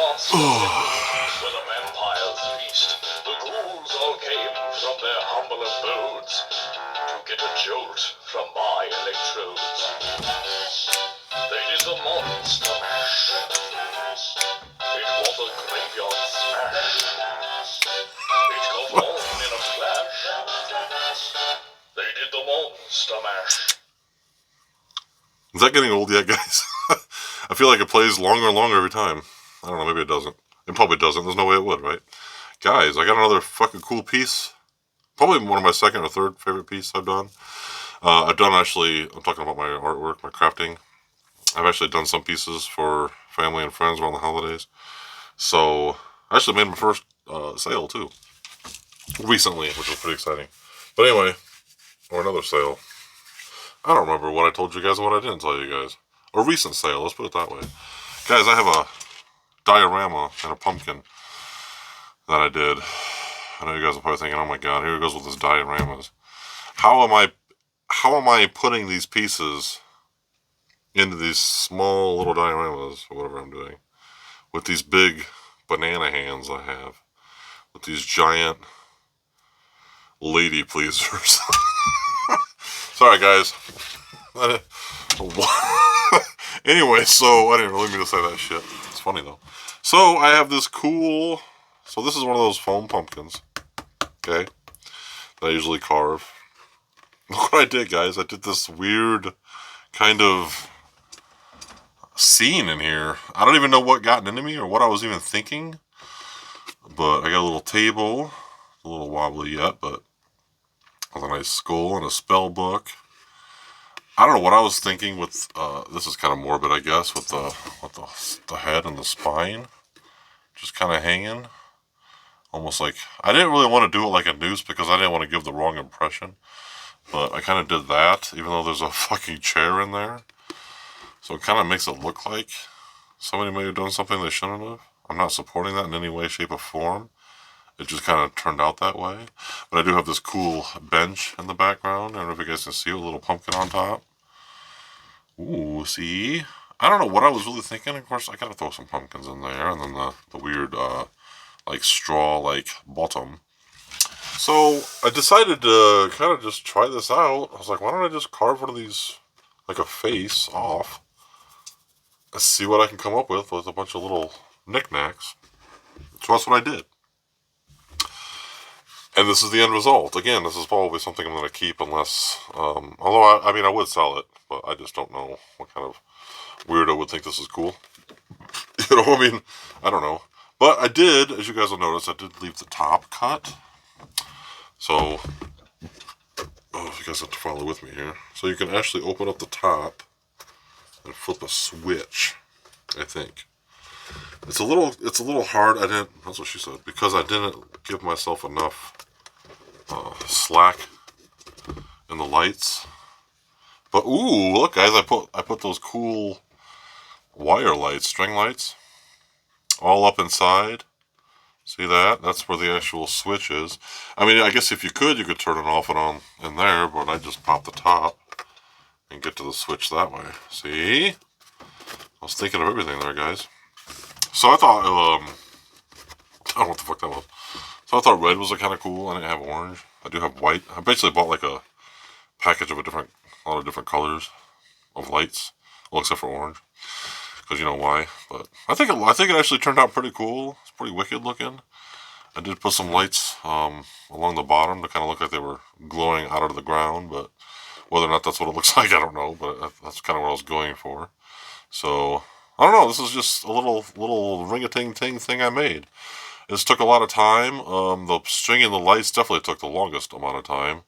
monster where the vampires feast. The ghouls all came from their humble abodes to get a jolt from my electrodes. They did the monster mash. It was a graveyard smash. It got on in a flash. They did the monster mash. Is that getting old yet, guys? I feel like it plays longer and longer every time. I don't know, maybe it doesn't. It probably doesn't. There's no way it would, right? Guys, I got another fucking cool piece. Probably one of my second or third favorite piece I've done. I've done actually, I'm talking about my artwork, my crafting. I've actually done some pieces for family and friends around the holidays. So, I actually made my first sale too. Recently, which was pretty exciting. But anyway, or another sale. I don't remember what I told you guys and what I didn't tell you guys. A recent sale, let's put it that way. Guys, I have a diorama and a pumpkin that I did. I know you guys are probably thinking, oh my god, here it goes with his dioramas. How am I putting these pieces into these small little dioramas, or whatever I'm doing, with these big banana hands I have, with these giant lady pleasers. Sorry, guys. Anyway, so I didn't really mean to say that shit. It's funny though. So I have this cool. So this is one of those foam pumpkins. Okay, that I usually carve. Look what I did, guys. I did this weird kind of scene in here. I don't even know what got into me or what I was even thinking. But I got a little table, a little wobbly yet, but with a nice skull and a spell book. I don't know what I was thinking with, this is kind of morbid, I guess, with the head and the spine just kind of hanging. Almost like, I didn't really want to do it like a noose because I didn't want to give the wrong impression. But I kind of did that, even though there's a fucking chair in there. So it kind of makes it look like somebody may have done something they shouldn't have. I'm not supporting that in any way, shape, or form. It just kind of turned out that way. But I do have this cool bench in the background. I don't know if you guys can see it, a little pumpkin on top. Ooh, see? I don't know what I was really thinking. Of course, I gotta throw some pumpkins in there. And then the weird, like, straw-like bottom. So, I decided to kind of just try this out. I was like, why don't I just carve one of these, like a face, off. Let's see what I can come up with a bunch of little knickknacks. So that's what I did. And this is the end result. Again, this is probably something I'm going to keep unless, although I mean, I would sell it, but I just don't know what kind of weirdo would think this is cool. You know, I mean, I don't know. But I did, as you guys will notice, I did leave the top cut. So, if you guys have to follow with me here. So you can actually open up the top and flip a switch, I think. It's a little hard. That's what she said, because I didn't give myself enough slack in the lights. But ooh, look, guys, I put those cool wire lights, string lights, all up inside. See that? That's where the actual switch is. I mean, I guess if you could turn it off and on in there, but I just pop the top and get to the switch that way. See? I was thinking of everything there, guys. So I thought, I don't know what the fuck that was. So I thought red was kind of cool. I didn't have orange. I do have white. I basically bought like a package of a lot of different colors of lights. Well, except for orange. Because you know why. But I think it actually turned out pretty cool. It's pretty wicked looking. I did put some lights along the bottom to kind of look like they were glowing out of the ground. But whether or not that's what it looks like, I don't know. But that's kind of what I was going for. So I don't know, this is just a little ring-a-ting-ting thing I made. This took a lot of time. The string and the lights definitely took the longest amount of time.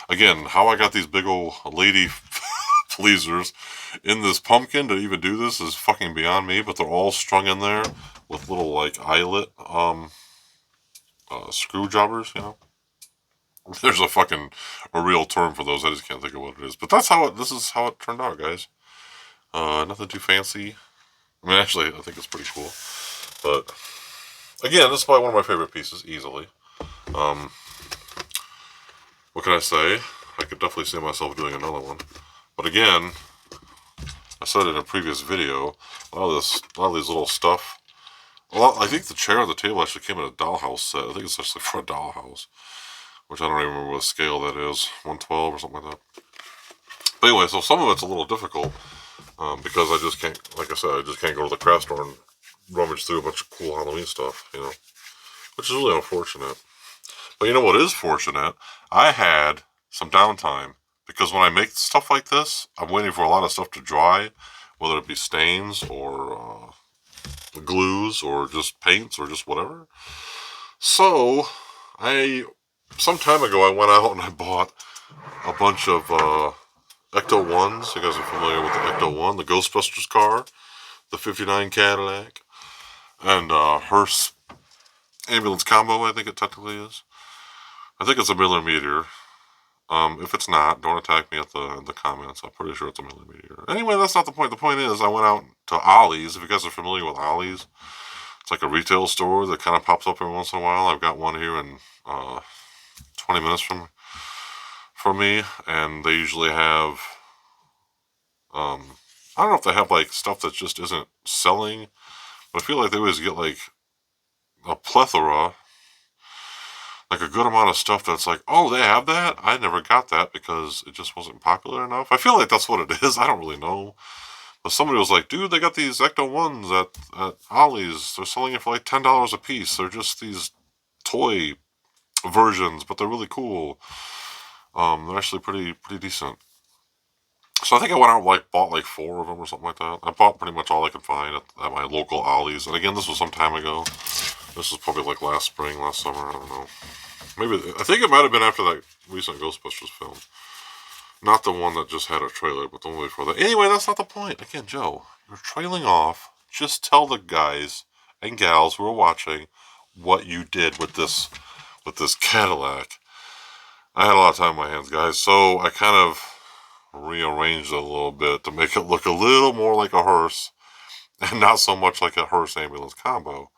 Again, how I got these big old lady pleasers in this pumpkin to even do this is fucking beyond me, but they're all strung in there with little, like, eyelet screwdrivers, you know? There's a real term for those, I just can't think of what it is. But this is how it turned out, guys. Nothing too fancy. I mean, actually, I think it's pretty cool. But, again, this is probably one of my favorite pieces, easily. What can I say? I could definitely see myself doing another one. But again, I said in a previous video, a lot of these little stuff Well, I think the chair on the table actually came in a dollhouse set. I think it's actually for a dollhouse, which I don't even remember what scale that is, 112 or something like that. But anyway, so some of it's a little difficult because I just can't, like I said, I just can't go to the craft store and rummage through a bunch of cool Halloween stuff, which is really unfortunate. But you know what is fortunate? I had some downtime because when I make stuff like this, I'm waiting for a lot of stuff to dry, whether it be stains or glues or just paints or just whatever. So, some time ago, I went out and I bought a bunch of Ecto 1s. You guys are familiar with the Ecto 1, the Ghostbusters car, the 59 Cadillac, and hearse ambulance combo, I think it technically is. I think it's a millimeter. If it's not, don't attack me in the comments. I'm pretty sure it's a millimeter. Anyway, that's not the point. The point is, I went out to Ollie's. If you guys are familiar with Ollie's, it's like a retail store that kind of pops up every once in a while. I've got one here in 20 minutes from me, and they usually have. I don't know if they have like stuff that just isn't selling, but I feel like they always get like a plethora, like a good amount of stuff that's like, oh, they have that? I never got that because it just wasn't popular enough. I feel like that's what it is. I don't really know. But somebody was like, dude, they got these Ecto 1s at Ollie's. They're selling it for like $10 a piece. They're just these toy versions, but they're really cool. They're actually pretty decent. So I think I went out and bought like 4 of them or something like that. I bought pretty much all I could find at my local Ollie's. And again, this was some time ago. This was probably like last spring, last summer. I don't know. Maybe I think it might have been after that recent Ghostbusters film. Not the one that just had a trailer, but the one before that. Anyway, that's not the point. Again, Joe, you're trailing off. Just tell the guys and gals who are watching what you did with this Cadillac. I had a lot of time on my hands, guys, so I kind of rearranged it a little bit to make it look a little more like a hearse and not so much like a hearse ambulance combo.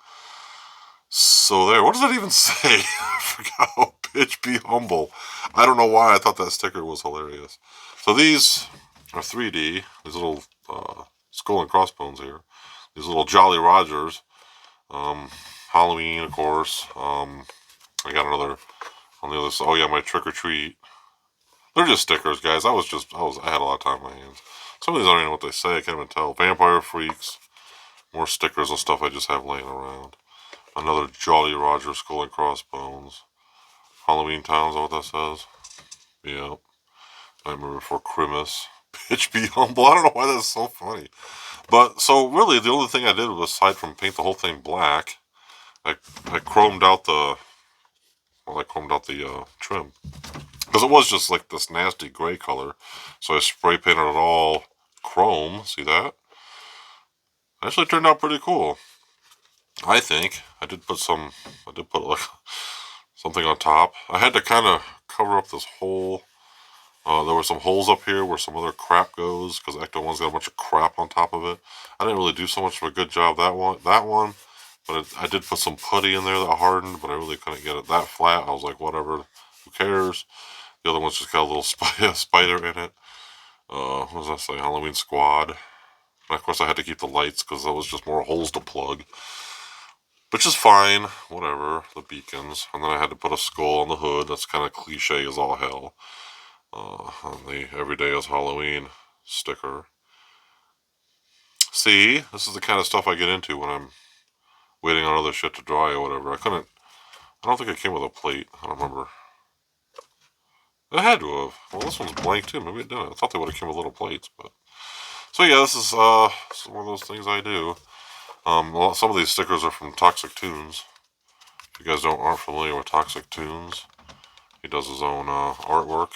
So there, what does that even say? I forgot. Oh, bitch, be humble. I don't know why I thought that sticker was hilarious. So these are 3D. These little skull and crossbones here. These little Jolly Rogers. Halloween, of course. I got another on the other side. Oh yeah, my trick or treat. They're just stickers, guys. I had a lot of time on my hands. Some of these I don't even know what they say. I can't even tell. Vampire Freaks. More stickers and stuff I just have laying around. Another Jolly Roger skull and crossbones. Halloween Town, is that what that says? Yeah. Nightmare Before Christmas. Bitch, be humble. I don't know why that's so funny. But, so really, the only thing I did was, aside from paint the whole thing black, I chromed out the trim. Because it was just like this nasty gray color. So I spray painted it all chrome. See that? Actually turned out pretty cool. I think. I did put like something on top. I had to kind of cover up this hole. There were some holes up here where some other crap goes because Ecto 1's got a bunch of crap on top of it. I didn't really do so much of a good job that one, but I did put some putty in there that hardened, but I really couldn't get it that flat. I was like, whatever, who cares? The other one's just got a little spider in it. What does that say? Halloween Squad. And of course, I had to keep the lights because that was just more holes to plug. Which is fine, whatever, the beacons. And then I had to put a skull on the hood. That's kind of cliche as all hell. On the Everyday is Halloween sticker. See, this is the kind of stuff I get into when I'm waiting on other shit to dry or whatever. I don't think it came with a plate. I don't remember. It had to have. Well, this one's blank too. Maybe it didn't. I thought they would have came with little plates, but. So yeah, this is one of those things I do. Some of these stickers are from Toxic Tunes. If you guys aren't familiar with Toxic Tunes, he does his own artwork.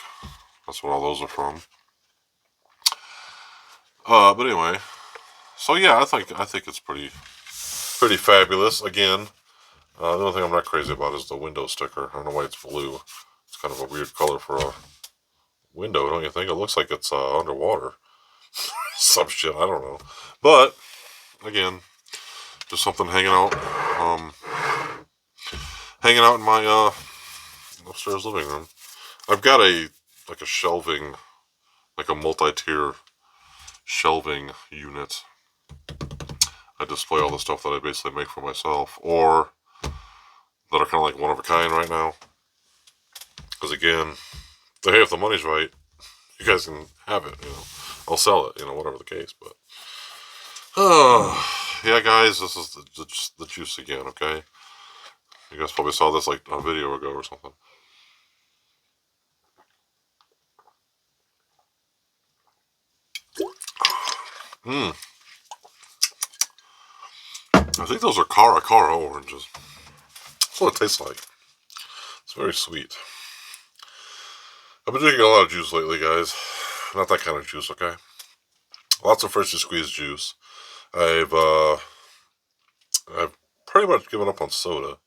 That's what all those are from. But anyway, so yeah, I think it's pretty fabulous. Again, the only thing I'm not crazy about is the window sticker. I don't know why it's blue. It's kind of a weird color for a window, don't you think? It looks like it's underwater. Some shit, I don't know. But again, just something hanging out in my upstairs living room. I've got a shelving, like a multi-tier shelving unit I display all the stuff that I basically make for myself, or that are kind of like one of a kind right now. Because again, if the money's right, you guys can have it. I'll sell it. Whatever the case. But yeah, guys, this is the juice again. Okay, you guys probably saw this like a video ago or something. Hmm. I think those are Cara oranges. That's what it tastes like. It's very sweet. I've been drinking a lot of juice lately, guys. Not that kind of juice, okay? Lots of freshly squeezed juice. I've pretty much given up on soda.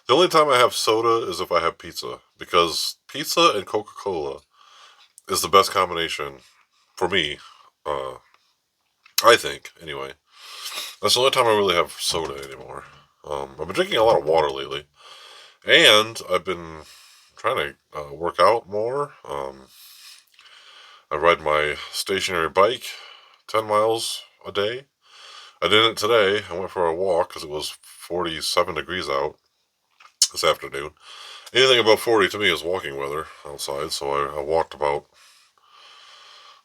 The only time I have soda is if I have pizza, because pizza and Coca-Cola is the best combination for me. I think, anyway. That's the only time I really have soda anymore. I've been drinking a lot of water lately, and I've been trying to work out more. I ride my stationary bike 10 miles a day. I did it today. I went for a walk because it was 47 degrees out this afternoon. Anything above 40 to me is walking weather outside, so I walked about,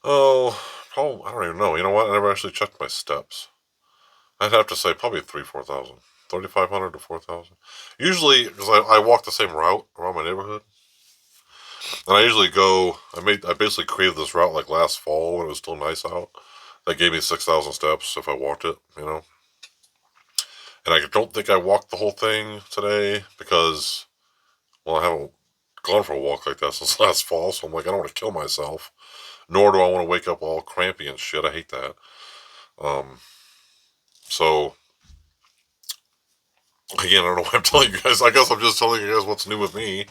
probably, I don't even know. You know what? I never actually checked my steps. I'd have to say probably 4,000. 3,500 to 4,000. Usually, because I walk the same route around my neighborhood. And I usually I basically created this route like last fall when it was still nice out. That gave me 6,000 steps if I walked it, And I don't think I walked the whole thing today because, well, I haven't gone for a walk like that since last fall, so I'm like, I don't want to kill myself. Nor do I want to wake up all crampy and shit. I hate that. So, again, I don't know why I'm telling you guys. I guess I'm just telling you guys what's new with me.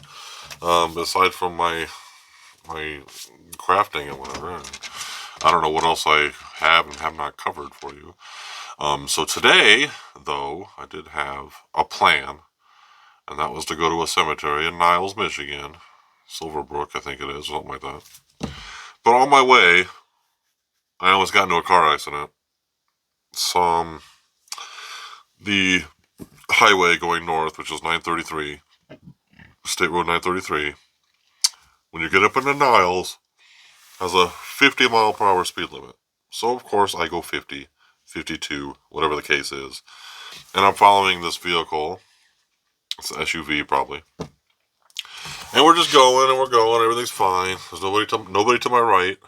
Aside from my crafting and whatever. And I don't know what else I have and have not covered for you. So today, though, I did have a plan, and that was to go to a cemetery in Niles, Michigan. Silverbrook, I think it is, something like that. But on my way, I almost got into a car accident. The highway going north, which is 933, State Road 933, when you get up into Niles, has a 50 mile per hour speed limit. So, of course, I go 50, 52, whatever the case is. And I'm following this vehicle. It's an SUV, probably. And we're just going, and we're going. Everything's fine. There's nobody to my right.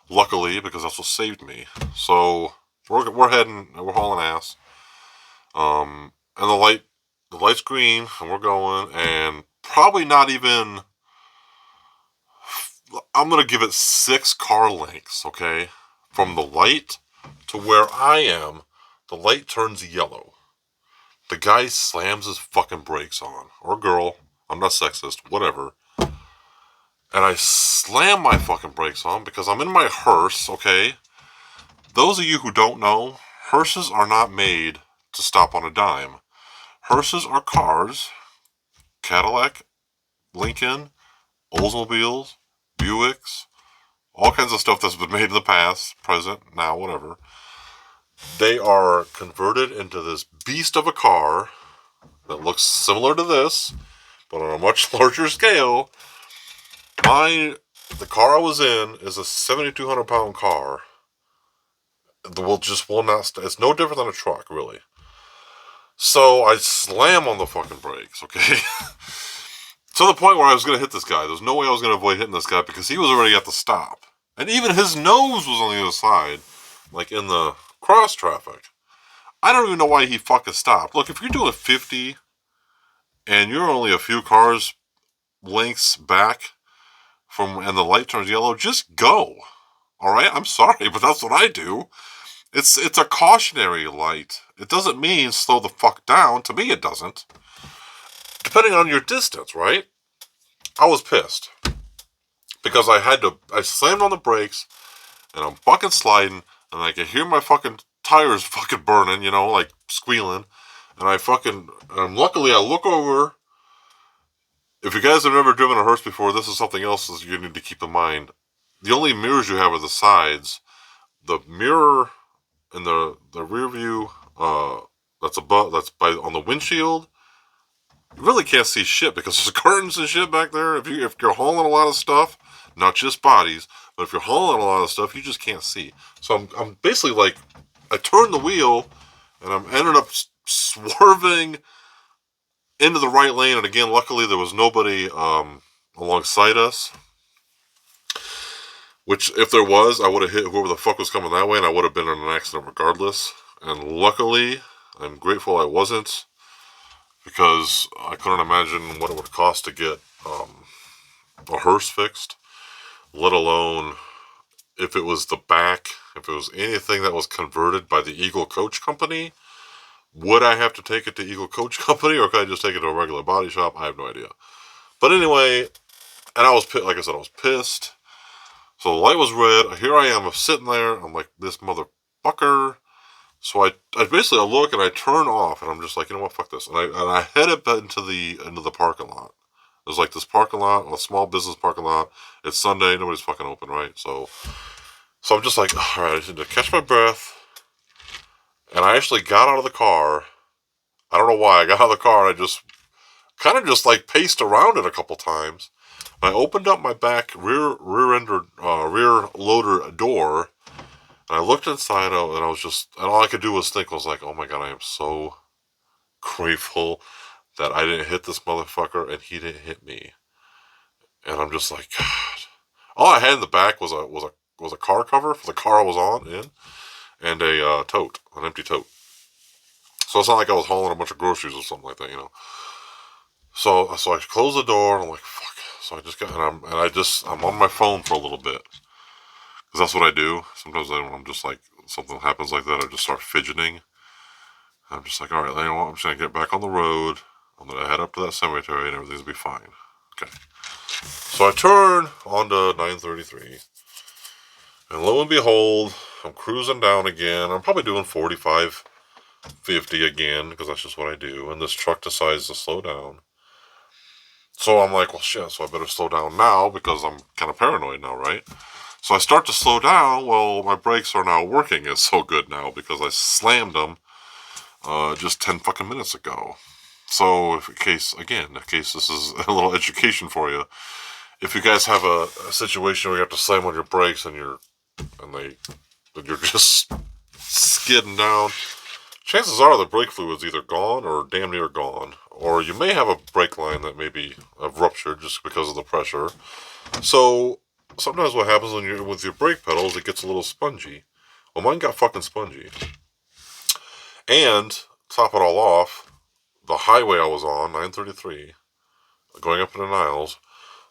Luckily, because that's what saved me. So, we're hauling ass. And the light's green, and we're going, and probably not even, I'm going to give it 6 car lengths, okay? From the light to where I am, the light turns yellow. The guy slams his fucking brakes on. Or girl. I'm not sexist. Whatever. And I slam my fucking brakes on because I'm in my hearse, okay? Those of you who don't know, hearses are not made to stop on a dime. Hearses are cars. Cadillac, Lincoln, Oldsmobiles, Buicks, all kinds of stuff that's been made in the past, present, now, whatever. They are converted into this beast of a car that looks similar to this, but on a much larger scale. The car I was in is a 7,200 pound car. Will not. It's no different than a truck, really. So I slam on the fucking brakes, okay? To the point where I was going to hit this guy. There's no way I was going to avoid hitting this guy because he was already at the stop. And even his nose was on the other side, like in the cross traffic. I don't even know why he fucking stopped. Look, if you're doing 50 and you're only a few cars lengths back and the light turns yellow, just go. Alright? I'm sorry, but that's what I do. It's a cautionary light. It doesn't mean slow the fuck down. To me, it doesn't. Depending on your distance, right? I was pissed. Because I slammed on the brakes, and I'm fucking sliding, and I can hear my fucking tires fucking burning, like squealing. And luckily I look over. If you guys have never driven a hearse before, this is something else that you need to keep in mind. The only mirrors you have are the sides. The mirror in the rear view that's above, that's by on the windshield. You really can't see shit because there's curtains and shit back there. If you're hauling a lot of stuff, not just bodies, but if you're hauling a lot of stuff, you just can't see. So I'm basically like, I turned the wheel and I'm ended up swerving into the right lane. And again, luckily there was nobody alongside us. Which, if there was, I would have hit whoever the fuck was coming that way, and I would have been in an accident regardless. And luckily, I'm grateful I wasn't, because I couldn't imagine what it would cost to get a hearse fixed, let alone if it was the back, if it was anything that was converted by the Eagle Coach Company. Would I have to take it to Eagle Coach Company, or could I just take it to a regular body shop? I have no idea. But anyway, and I was, like I said, I was pissed. So the light was red. Here I am, I'm sitting there. I'm like, this motherfucker. So I basically I look and I turn off, and I'm just like, you know what, fuck this. And I head it into the parking lot. There's like this parking lot, a small business parking lot. It's Sunday, nobody's fucking open, right? So I'm just like, all right, I need to catch my breath. And I actually got out of the car. I don't know why. I got out of the car and I just kind of just like paced around it a couple times. I opened up my back rear loader door, and I looked inside, and I was just, and all I could do was think, I was like, oh my god, I am so grateful that I didn't hit this motherfucker and he didn't hit me. And I'm just like, God. All I had in the back was a car cover for the car I was in, and a tote, an empty tote. So it's not like I was hauling a bunch of groceries or something like that, you know. So I closed the door, and I'm like, fuck. So I just got, I'm on my phone for a little bit. Because that's what I do. Sometimes when I'm just like, something happens like that, I just start fidgeting. I'm just like, all right, you know what? I'm just going to get back on the road. I'm going to head up to that cemetery and everything's going to be fine. Okay. So I turn onto 933. And lo and behold, I'm cruising down again. I'm probably doing 45, 50 again, because that's just what I do. And this truck decides to slow down. So I'm like, well, shit, so I better slow down now because I'm kind of paranoid now, right? So I start to slow down. Well, my brakes are now working. It's so good now because I slammed them just 10 fucking minutes ago. So, in case this is a little education for you, if you guys have a situation where you have to slam on your brakes and you're just skidding down, chances are the brake fluid's either gone or damn near gone. Or you may have a brake line that maybe have ruptured just because of the pressure. So sometimes what happens when you're with your brake pedals, it gets a little spongy. Well, mine got fucking spongy. And top it all off, the highway I was on, 933, going up into Niles,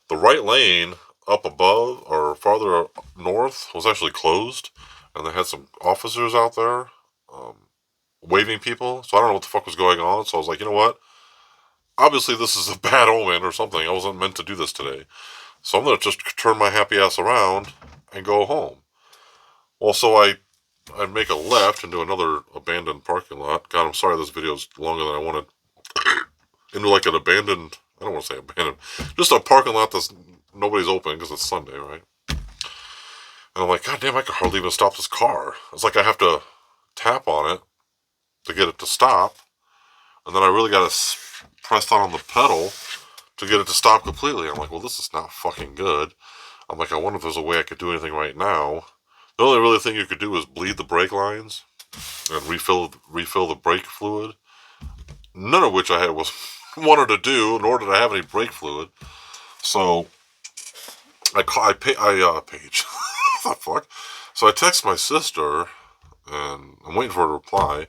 the right lane up above or farther north was actually closed, and they had some officers out there waving people. So I don't know what the fuck was going on. So I was like, you know what? Obviously this is a bad omen or something. I wasn't meant to do this today. So I'm going to just turn my happy ass around and go home. Well, so I make a left into another abandoned parking lot. God, I'm sorry this video is longer than I wanted. Into like an abandoned, I don't want to say abandoned, just a parking lot that's nobody's open because it's Sunday, right? And I'm like, God damn, I could hardly even stop this car. It's like I have to tap on it to get it to stop. And then I really got to press down on the pedal to get it to stop completely. I'm like, well, this is not fucking good. I'm like, I wonder if there's a way I could do anything right now. The only really thing you could do is bleed the brake lines and refill the brake fluid. None of which I wanted to do, nor did I have any brake fluid. So Paige. What the fuck? So I text my sister, and I'm waiting for her to reply.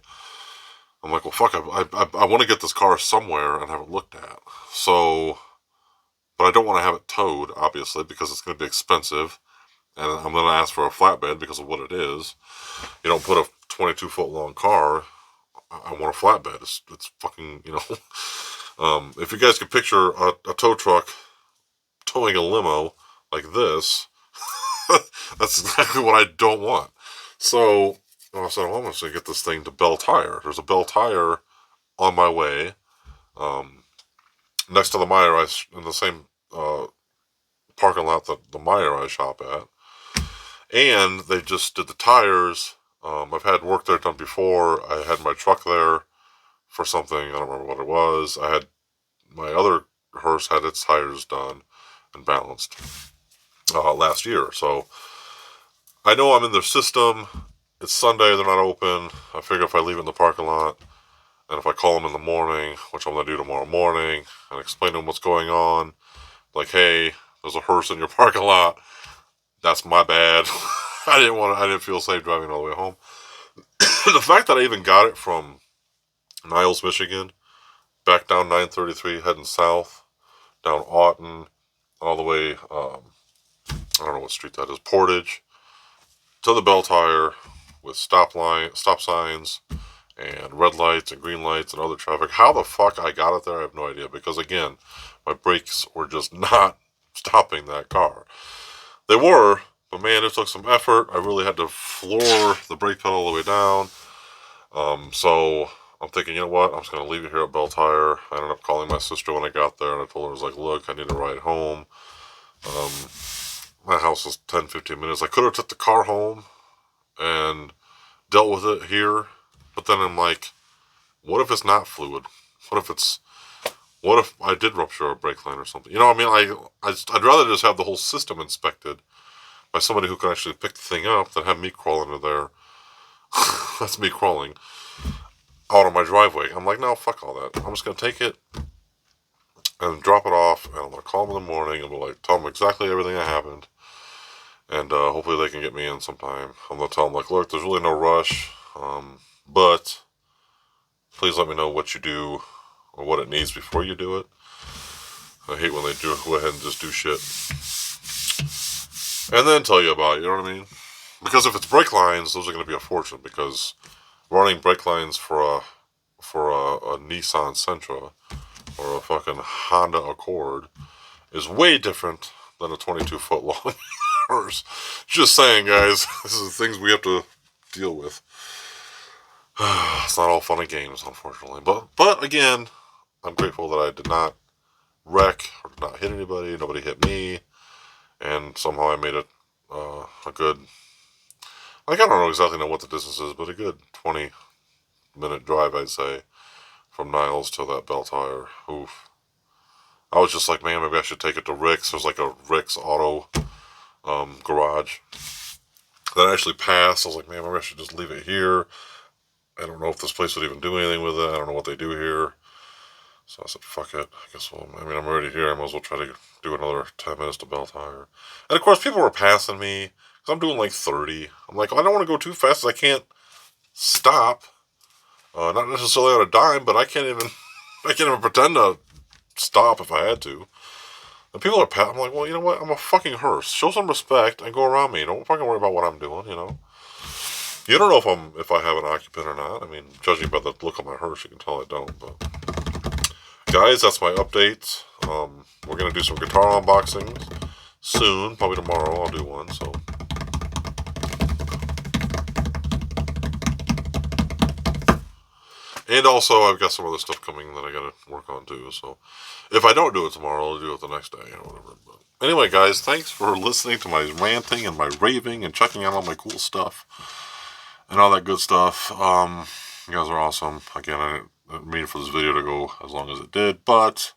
I'm like, well, fuck, I want to get this car somewhere and have it looked at. So, but I don't want to have it towed, obviously, because it's going to be expensive. And I'm going to ask for a flatbed because of what it is. You don't put a 22-foot long car. I want a flatbed. It's fucking, you know. If you guys could picture a tow truck towing a limo like this, that's exactly what I don't want. So I said, well, I'm going to get this thing to Bell Tire. There's a Bell Tire on my way, next to the Meyer Ice, in the same parking lot that the Meyer Ice shop at. And they just did the tires I've had work there done before. I had my truck there for something. I don't remember what it was. I had my other hearse had its tires done and balanced last year. So I know I'm in their system. It's Sunday. They're not open. I figure if I leave it in the parking lot and if I call them in the morning, which I'm going to do tomorrow morning, and explain to them what's going on, like, hey, there's a hearse in your parking lot. That's my bad. I didn't feel safe driving all the way home. The fact that I even got it from Niles, Michigan, back down 933, heading south, down Auten, all the way, I don't know what street that is, Portage, to the bell tire with stop signs, and red lights and green lights and other traffic. How the fuck I got it there, I have no idea. Because again, my brakes were just not stopping that car. They were, but man, it took some effort. I really had to floor the brake pedal all the way down. So I'm thinking, you know what? I'm just gonna leave it here at Bell Tire. I ended up calling my sister when I got there, and I told her, I was like, look, I need a ride home. My house is 10-15 minutes. I could have took the car home and dealt with it here, but then I'm like, what if it's not fluid? What if I did rupture a brake line or something? You know what I mean? I'd rather just have the whole system inspected by somebody who can actually pick the thing up than have me crawl into there. That's me crawling out of my driveway. I'm like, no, fuck all that. I'm just going to take it and drop it off, and I'm going to call them in the morning and be like, tell them exactly everything that happened. And hopefully they can get me in sometime. I'm going to tell them, like, look, there's really no rush, but please let me know what you do or what it needs before you do it. I hate when they do go ahead and just do shit and then tell you about it, you know what I mean? Because if it's brake lines, those are going to be a fortune, because running brake lines for a Nissan Sentra or a fucking Honda Accord is way different than a 22-foot long hearse. Just saying, guys, this is the things we have to deal with. It's not all fun and games, unfortunately. But again, I'm grateful that I did not wreck or did not hit anybody. Nobody hit me, and somehow I made it a good. Like, I don't exactly know what the distance is, but a good 20-minute drive, I'd say, from Niles to that Bell Tire. Oof. I was just like, man, maybe I should take it to Rick's. There's like a Rick's Auto garage that I actually passed. I was like, man, maybe I should just leave it here. I don't know if this place would even do anything with it. I don't know what they do here. So I said, fuck it. I guess, well, I mean, I'm already here. I might as well try to do another 10 minutes to Bell Tire. And of course, people were passing me because I'm doing like 30. I'm like, I don't want to go too fast. I can't stop. Not necessarily on a dime, but I can't even pretend to stop if I had to. And people are I'm like, well, you know what? I'm a fucking hearse. Show some respect and go around me. Don't fucking worry about what I'm doing, you know. You don't know if I have an occupant or not. I mean, judging by the look of my hearse, you can tell I don't. But guys, that's my update. We're gonna do some guitar unboxings soon. Probably tomorrow I'll do one. So. And also, I've got some other stuff coming that I gotta work on too. So, if I don't do it tomorrow, I'll do it the next day or whatever. But anyway, guys, thanks for listening to my ranting and my raving and checking out all my cool stuff and all that good stuff. You guys are awesome. Again, I didn't mean for this video to go as long as it did, but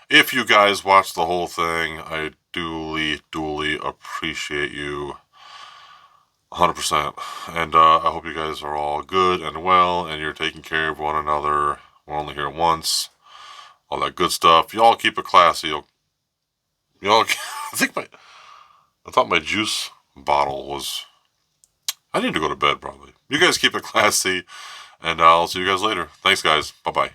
if you guys watched the whole thing, I duly appreciate you 100%. And I hope you guys are all good and well, and you're taking care of one another. We're only here once. All that good stuff. Y'all keep it classy. Y'all, I thought my juice bottle was. I need to go to bed probably. You guys keep it classy, and I'll see you guys later. Thanks, guys. Bye-bye.